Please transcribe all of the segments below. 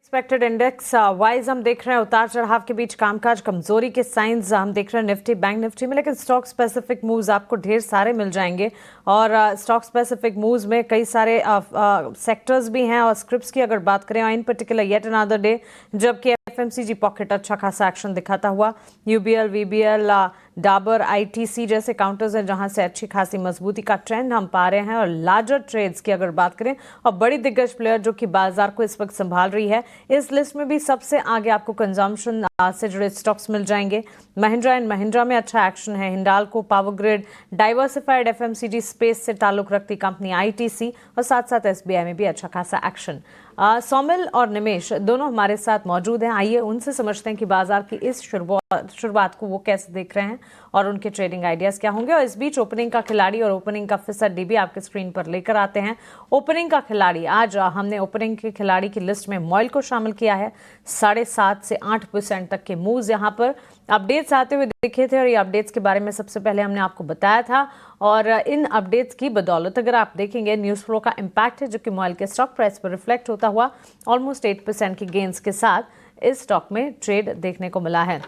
Expected index wise हम देख रहे हैं उतार चढ़ाव के बीच कामकाज कमजोरी के साइंस हम देख रहे हैं निफ्टी बैंक निफ्टी में, लेकिन स्टॉक स्पेसिफिक मूव्स आपको ढेर सारे मिल जाएंगे। और स्टॉक स्पेसिफिक मूव्स में कई सारे सेक्टर्स भी हैं और स्क्रिप्ट्स की अगर बात करें, इन पर्टिकुलर येट अनदर डे जबकि एफएमसीजी पॉकेट अच्छा खासा एक्शन दिखाता हुआ, यूबीएल वीबीएल डाबर आईटीसी जैसे काउंटर्स हैं जहां से अच्छी खासी मजबूती का ट्रेंड हम पा रहे हैं। और लार्जर ट्रेड्स की अगर बात करें और बड़ी दिग्गज प्लेयर जो कि बाजार को इस वक्त संभाल रही है, इस लिस्ट में भी सबसे आगे आपको कंजम्पशन से जुड़े स्टॉक्स मिल जाएंगे। महिंद्रा एंड महिंद्रा में अच्छा एक्शन है, Hindalco, power grid, diversified FMCG space से ताल्लुक रखती कंपनी आईटीसी और साथ साथ एसबीआई में भी अच्छा खासा एक्शन। सौमिल और निमेश दोनों हमारे साथ मौजूद हैं। आइए उनसे समझते हैं कि बाजार की इस शुरुआत को वो कैसे देख रहे हैं और उनके ट्रेडिंग आइडियाज क्या होंगे। और इस बीच ओपनिंग का खिलाड़ी और ओपनिंग का फीसदी भी आपके स्क्रीन पर लेकर आते हैं। ओपनिंग का खिलाड़ी, आज हमने ओपनिंग के खिलाड़ी की लिस्ट में मॉइल को शामिल किया है। 7.5 से 8% तक के मूव्स यहाँ पर अपडेट्स आते हुए दिखे थे और ये अपडेट्स के बारे में सबसे पहले हमने आपको बताया था। और इन अपडेट्स की बदौलत अगर आप देखेंगे न्यूज़ फ्लो का इम्पैक्ट है जो कि मॉइल के स्टॉक प्राइस पर रिफ्लेक्ट होता हुआ ऑलमोस्ट 8% की गेन्स के साथ इस स्टॉक में ट्रेड देखने को मिला है।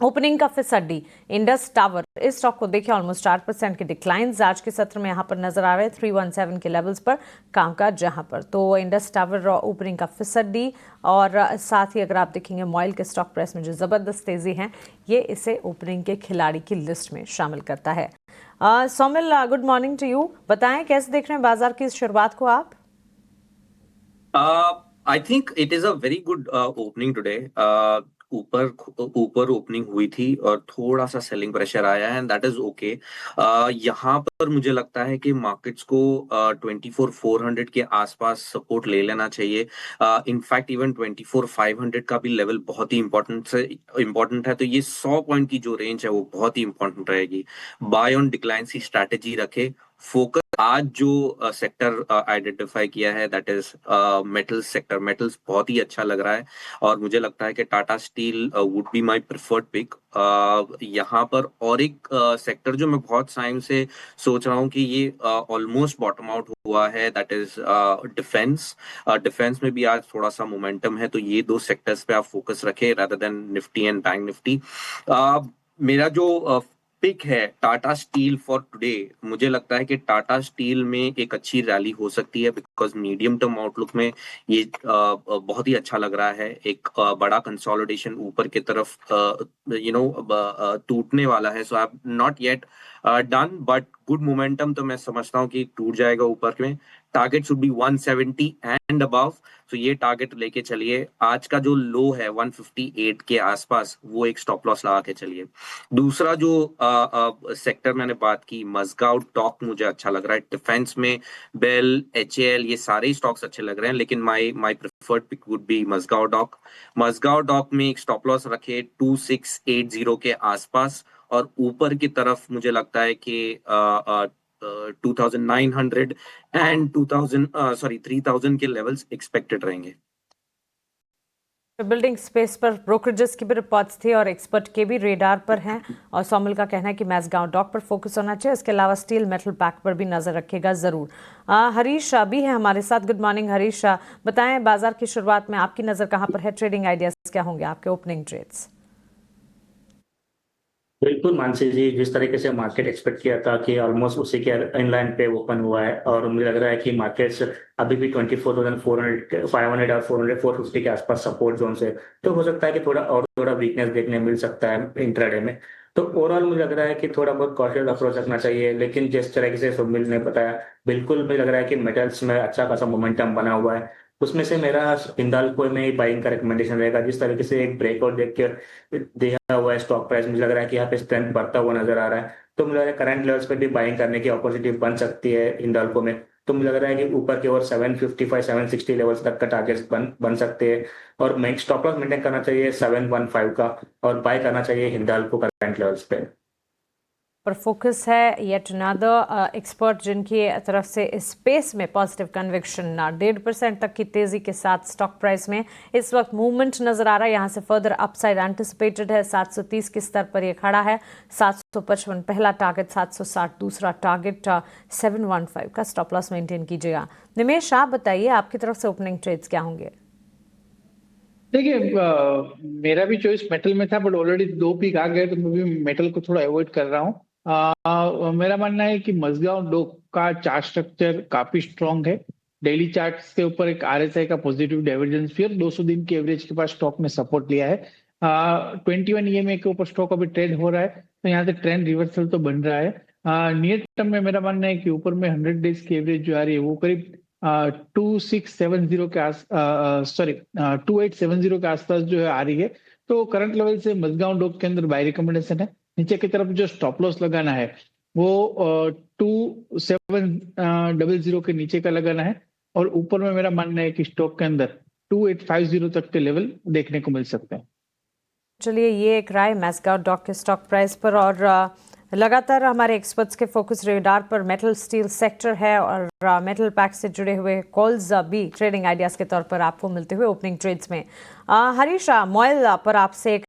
ओपनिंग का फीसदी इंडस टावर, इस स्टॉक को देखिए ऑलमोस्ट 4% के डिक्लाइंस आज के सत्र में यहाँ पर नजर आ रहे हैं 317 के लेवल्स पर कामकाज जहाँ पर। तो इंडस टावर ओपनिंग का फीसदी और साथ ही अगर आप देखेंगे मॉइल के स्टॉक प्राइस में जो जबरदस्त तेजी है, ये इसे ओपनिंग के खिलाड़ी की लिस्ट में शामिल करता है। Saumil, good morning to you. बताएं कैसे देख रहे हैं बाजार की इस शुरुआत को आप? I think it is a very good opening today. ऊपर ऊपर ओपनिंग हुई थी और थोड़ा सा सेलिंग प्रेशर आया है एंड दैट इज ओके। यहाँ पर मुझे लगता है कि मार्केट्स को 24,400 के आसपास सपोर्ट ले लेना चाहिए। इनफैक्ट इवन 24,500 का भी लेवल बहुत ही इंपॉर्टेंट है। तो ये 100 पॉइंट की जो रेंज है वो बहुत ही इंपॉर्टेंट रहेगी। बाय ऑन डिक्लाइन की स्ट्रैटेजी रखे। फोकस आज जो सेक्टर आइडेंटिफाई किया है that is metals sector. Metals बहुत ही अच्छा लग रहा है और मुझे लगता है कि Tata steel would be my preferred pick. यहाँ पर और एक सेक्टर जो मैं बहुत टाइम से सोच रहा हूँ कि ये ऑलमोस्ट बॉटम आउट हुआ है दैट इज डिफेंस। डिफेंस में भी आज थोड़ा सा मोमेंटम है, तो ये दो सेक्टर्स पे आप फोकस रखें rather than Nifty and bank Nifty. मेरा जो पिक है टाटा स्टील फॉर टुडे, मुझे लगता है कि टाटा स्टील में एक अच्छी रैली हो सकती है बिकॉज मीडियम टर्म आउटलुक में ये बहुत ही अच्छा लग रहा है। एक बड़ा कंसोलिडेशन ऊपर की तरफ टूटने वाला है। So I have not yet done but good momentum, तो मैं समझता हूँ कि टूट जाएगा ऊपर में। Target should be 170 and above, तो ये टारगेट लेके चलिए। आज का जो लो है 158 के आसपास, वो एक स्टॉप लॉस लगा के चलिए। दूसरा जो सेक्टर मैंने बात की, मज़गांव डॉक मुझे अच्छा लग रहा है। डिफेंस में बेल, एचएएल, ये सारे स्टॉक्स अच्छे लग रहे हैं, लेकिन my preferred pick would be Mazagon dock. Mazagon dock में एक स्टॉप लॉस रखे 2680 के आसपास और ऊपर की तरफ मुझे लगता है कि 2900 एंड 3000 के लेवल्स एक्सपेक्टेड रहेंगे। बिल्डिंग स्पेस पर ब्रोकरेजेस की भी रिपोर्ट्स थी और एक्सपर्ट के भी रेडार पर हैं और सौमिल का कहना है कि मैज़गांव डॉक पर फोकस होना चाहिए। इसके अलावा स्टील मेटल पैक पर भी नजर रखिएगा जरूर। हरीश भी है हमारे साथ। गुड मॉर्निंग हरीश, बताएं बाजार की शुरुआत में आपकी नजर कहां पर है? ट्रेडिंग आइडियाज क्या होंगे आपके ओपनिंग ट्रेड्स? बिल्कुल मानसी जी, जिस तरीके से मार्केट एक्सपेक्ट किया था कि ऑलमोस्ट उसी के इन लाइन पे ओपन हुआ है और मुझे लग रहा है कि मार्केट्स अभी भी 24,400 500 और 400 450 के आसपास सपोर्ट जोन से, तो हो सकता है कि थोड़ा वीकनेस देखने मिल सकता है इंट्राडे में। तो ओवरऑल मुझे लग रहा है कि थोड़ा बहुत कॉशियस अप्रोच रखना चाहिए, लेकिन जिस तरीके से सुमिल ने बताया, बिल्कुल मुझे लग रहा है कि मेटल्स में अच्छा खासा मोमेंटम बना हुआ है। उसमें से मेरा हिंडाल्को में ही बाइंग का रिकमेंडेशन रहेगा। जिस तरीके से एक ब्रेकआउट देख के दिया हुआ है स्टॉक प्राइस, मुझे लग रहा है कि यहाँ पे स्ट्रेंथ बढ़ता हुआ नजर आ रहा है। तो मुझे लग रहा है करंट लेवल्स पे भी बाइंग करने की अपॉर्चुनिटी बन सकती है हिंडाल्को में। तो मुझे लग रहा है कि ऊपर की ओर 755 760 लेवल्स तक का टारगेट बन सकते हैं और स्टॉप लॉस मेंटेन करना चाहिए 715 का और बाय करना चाहिए हिंडाल्को करंट लेवल्स पे। पर फोकस है येट अनदर एक्सपर्ट जिनकी तरफ से स्पेस में पॉजिटिव कन्विक्शन 1.5% तक की तेजी के साथ स्टॉक प्राइस में इस वक्त मूवमेंट नजर आ रहा है। यहां से फर्दर अपसाइड एंटिसिपेटेड है। 730 के स्तर पर यह खड़ा है। 755 पहला टारगेट, 760 दूसरा टारगेट, 715 का स्टॉप लॉस मेंटेन कीजिएगा। निमेश, आप बताइए आपकी तरफ से ओपनिंग ट्रेड्स क्या होंगे? देखिए मेरा भी चॉइस मेटल में था, बट ऑलरेडी 2 पीक आ गए तो मैं भी मेटल को थोड़ा अवॉइड कर रहा हूँ। मेरा मानना है कि मजगांव डोक का चार्ट स्ट्रक्चर काफी स्ट्रांग है। डेली चार्ट्स के ऊपर एक आरएसआई का पॉजिटिव डाइवर्जेंस फियर 200 दिन की एवरेज के पास स्टॉक में सपोर्ट लिया है। 21 ईएमए के ऊपर स्टॉक अभी ट्रेड हो रहा है, तो यहाँ से ट्रेंड रिवर्सल तो बन रहा है। नियर टर्म में मेरा मानना है कि ऊपर में 100 डेज की एवरेज जो आ रही है वो करीब 2670 के आस 2870 के आसपास जो है आ रही है। तो करंट लेवल से मजगांव डोक के अंदर बाय रिकमेंडेशन है। नीचे की तरफ जो स्टॉप लॉस लगाना है वो 2700 के नीचे का लगाना है, और ऊपर में मेरा मानना है कि स्टॉक के अंदर 2850 तक के लेवल देखने को मिल सकते हैं। चलिए, ये एक राय मैस्गांव डॉक के स्टॉक प्राइस पर। और लगातार हमारे एक्सपर्ट्स के फोकस रेडार पर मेटल स्टील सेक्टर है, और मेटल पैक से जुड़े हुए कॉल्स भी ट्रेडिंग आइडियाज के तौर पर आपको मिलते हुए ओपनिंग ट्रेड्स में। हरीश, मोइल पर आपसे एक